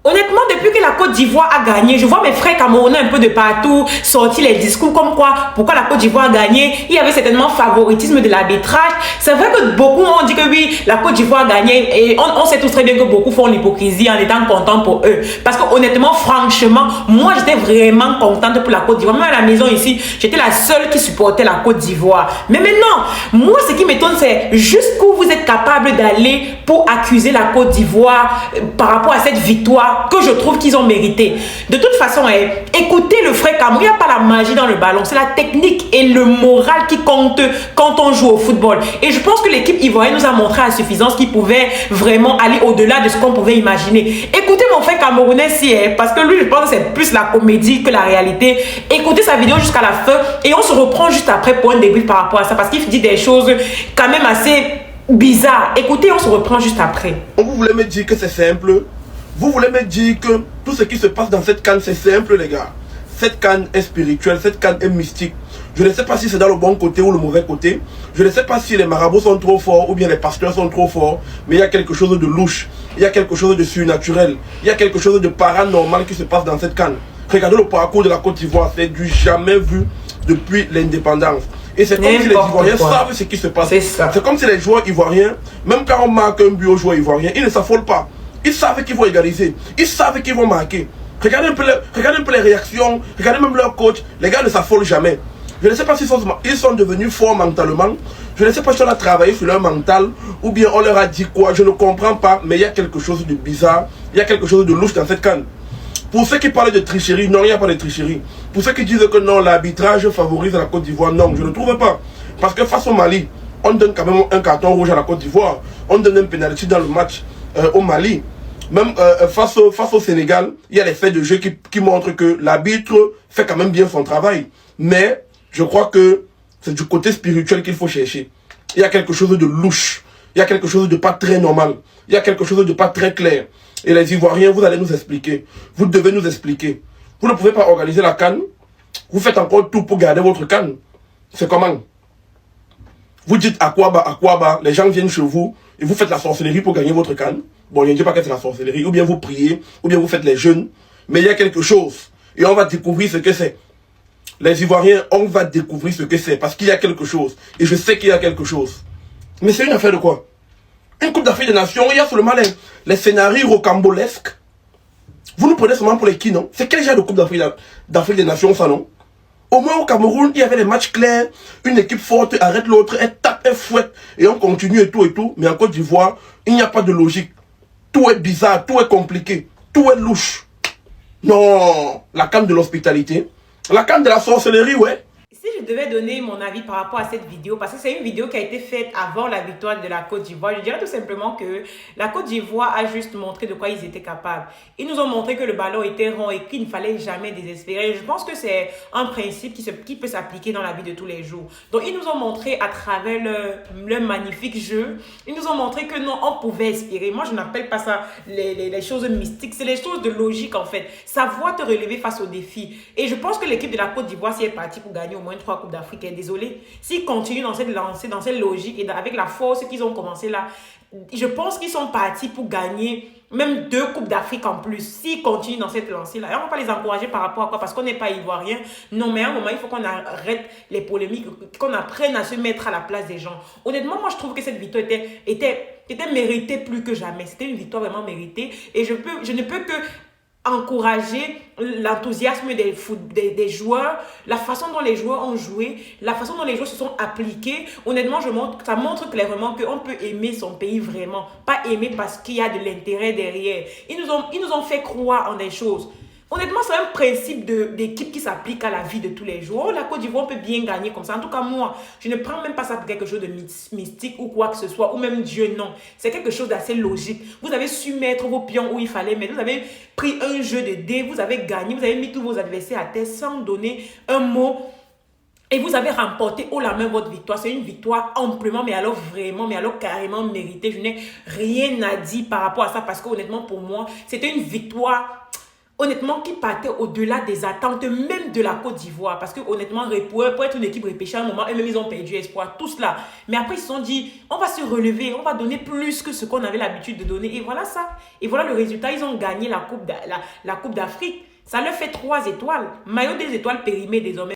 Honnêtement, depuis que la Côte d'Ivoire a gagné, je vois mes frères camerounais un peu de partout sortir les discours comme quoi, pourquoi la Côte d'Ivoire a gagné. Il y avait certainement favoritisme de l'arbitrage. C'est vrai que beaucoup ont dit que oui, la Côte d'Ivoire a gagné. Et on sait tous très bien que beaucoup font l'hypocrisie en étant contents pour eux. Parce que honnêtement, franchement, moi j'étais vraiment contente pour la Côte d'Ivoire. Même à la maison ici, j'étais la seule qui supportait la Côte d'Ivoire. Mais maintenant, moi ce qui m'étonne, c'est jusqu'où vous êtes capable d'aller pour accuser la Côte d'Ivoire par rapport à cette victoire que je trouve qu'ils ont mérité. De toute façon, écoutez le frère Cameroun, il n'y a pas la magie dans le ballon, c'est la technique et le moral qui comptent quand on joue au football. Et je pense que l'équipe ivoirienne nous a montré à suffisance qu'ils pouvaient vraiment aller au-delà de ce qu'on pouvait imaginer. Écoutez mon frère camerounais si, parce que lui, je pense que c'est plus la comédie que la réalité. Écoutez sa vidéo jusqu'à la fin et on se reprend juste après pour un débrief par rapport à ça, parce qu'il dit des choses quand même assez bizarres. Écoutez, on se reprend juste après. Vous voulez me dire que c'est simple? Vous voulez me dire que tout ce qui se passe dans cette canne, c'est simple, les gars? Cette canne est spirituelle, cette canne est mystique. Je ne sais pas si c'est dans le bon côté ou le mauvais côté. Je ne sais pas si les marabouts sont trop forts ou bien les pasteurs sont trop forts. Mais il y a quelque chose de louche. Il y a quelque chose de surnaturel. Il y a quelque chose de paranormal qui se passe dans cette canne. Regardez le parcours de la Côte d'Ivoire. C'est du jamais vu depuis l'indépendance. Et c'est comme si les Ivoiriens savent ce qui se passe. C'est comme si les joueurs ivoiriens, même quand on marque un but aux joueurs ivoiriens, ils ne s'affolent pas. Ils savent qu'ils vont égaliser. Ils savent qu'ils vont marquer. Regardez un peu les réactions. Regardez même leur coach. Les gars ne s'affolent jamais. Je ne sais pas s'ils sont devenus forts mentalement. Je ne sais pas si on a travaillé sur leur mental. Ou bien on leur a dit quoi. Je ne comprends pas. Mais il y a quelque chose de bizarre. Il y a quelque chose de louche dans cette canne. Pour ceux qui parlent de tricherie, non, il n'y a pas de tricherie. Pour ceux qui disent que non, l'arbitrage favorise la Côte d'Ivoire, non, je ne trouve pas. Parce que face au Mali, on donne quand même un carton rouge à la Côte d'Ivoire. On donne un pénalty dans le match au Mali. Même face au Sénégal, il y a les faits de jeu qui montrent que l'arbitre fait quand même bien son travail. Mais je crois que c'est du côté spirituel qu'il faut chercher. Il y a quelque chose de louche. Il y a quelque chose de pas très normal. Il y a quelque chose de pas très clair. Et les Ivoiriens, vous allez nous expliquer. Vous devez nous expliquer. Vous ne pouvez pas organiser la CAN. Vous faites encore tout pour garder votre CAN. C'est comment? Vous dites à quoi bas, les gens viennent chez vous et vous faites la sorcellerie pour gagner votre CAN. Bon, je ne dis pas que c'est la sorcellerie. Ou bien vous priez, ou bien vous faites les jeûnes. Mais il y a quelque chose. Et on va découvrir ce que c'est. Les Ivoiriens, on va découvrir ce que c'est. Parce qu'il y a quelque chose. Et je sais qu'il y a quelque chose. Mais c'est une affaire de quoi? Une Coupe d'Afrique des Nations, il y a seulement les scénarios rocambolesques. Vous nous prenez seulement pour les qui, non? C'est quel genre de Coupe d'Afrique des Nations, ça, non? Au moins au Cameroun, il y avait des matchs clairs. Une équipe forte arrête l'autre, elle tape, elle fouette. Et on continue et tout et tout. Mais en Côte d'Ivoire, il n'y a pas de logique. Tout est bizarre, tout est compliqué. Tout est louche. Non, la canne de l'hospitalité. La canne de la sorcellerie, ouais. Si je devais donner mon avis par rapport à cette vidéo, parce que c'est une vidéo qui a été faite avant la victoire de la Côte d'Ivoire, je dirais tout simplement que la Côte d'Ivoire a juste montré de quoi ils étaient capables. Ils nous ont montré que le ballon était rond et qu'il ne fallait jamais désespérer. Je pense que c'est un principe qui peut s'appliquer dans la vie de tous les jours. Donc ils nous ont montré à travers leur magnifique jeu, ils nous ont montré que non, on pouvait espérer. Moi, je n'appelle pas ça les choses mystiques, c'est les choses de logique en fait. Savoir te relever face aux défis. Et je pense que l'équipe de la Côte d'Ivoire, si elle est partie pour gagner au moins 3 Coupes d'Afrique, désolé, s'ils continuent dans cette lancée, dans cette logique et avec la force qu'ils ont commencé là, je pense qu'ils sont partis pour gagner même 2 Coupes d'Afrique en plus, s'ils continuent dans cette lancée là. Et on ne va pas les encourager par rapport à quoi? Parce qu'on n'est pas ivoirien. Non, mais à un moment, il faut qu'on arrête les polémiques, qu'on apprenne à se mettre à la place des gens. Honnêtement, moi je trouve que cette victoire était méritée plus que jamais. C'était une victoire vraiment méritée et je ne peux que encourager l'enthousiasme des joueurs, la façon dont les joueurs ont joué, la façon dont les joueurs se sont appliqués. Honnêtement, ça montre clairement qu'on peut aimer son pays vraiment, pas aimer parce qu'il y a de l'intérêt derrière. Ils nous ont fait croire en des choses. Honnêtement, c'est un principe d'équipe qui s'applique à la vie de tous les jours. La Côte d'Ivoire peut bien gagner comme ça. En tout cas, moi, je ne prends même pas ça pour quelque chose de mystique ou quoi que ce soit, ou même Dieu, non. C'est quelque chose d'assez logique. Vous avez su mettre vos pions où il fallait mettre. Vous avez pris un jeu de dés, vous avez gagné, vous avez mis tous vos adversaires à terre sans donner un mot. Et vous avez remporté haut la main votre victoire. C'est une victoire amplement, mais alors vraiment, mais alors carrément méritée. Je n'ai rien à dire par rapport à ça parce que honnêtement, pour moi, c'était une victoire honnêtement, qui partait au-delà des attentes, même de la Côte d'Ivoire. Parce que, honnêtement, pour être une équipe repêchée à un moment, eux-mêmes, ils ont perdu espoir, tout cela. Mais après, ils se sont dit, on va se relever, on va donner plus que ce qu'on avait l'habitude de donner. Et voilà ça. Et voilà le résultat. Ils ont gagné la Coupe d'Afrique. Ça leur fait 3 étoiles. Maillot des étoiles périmé désormais.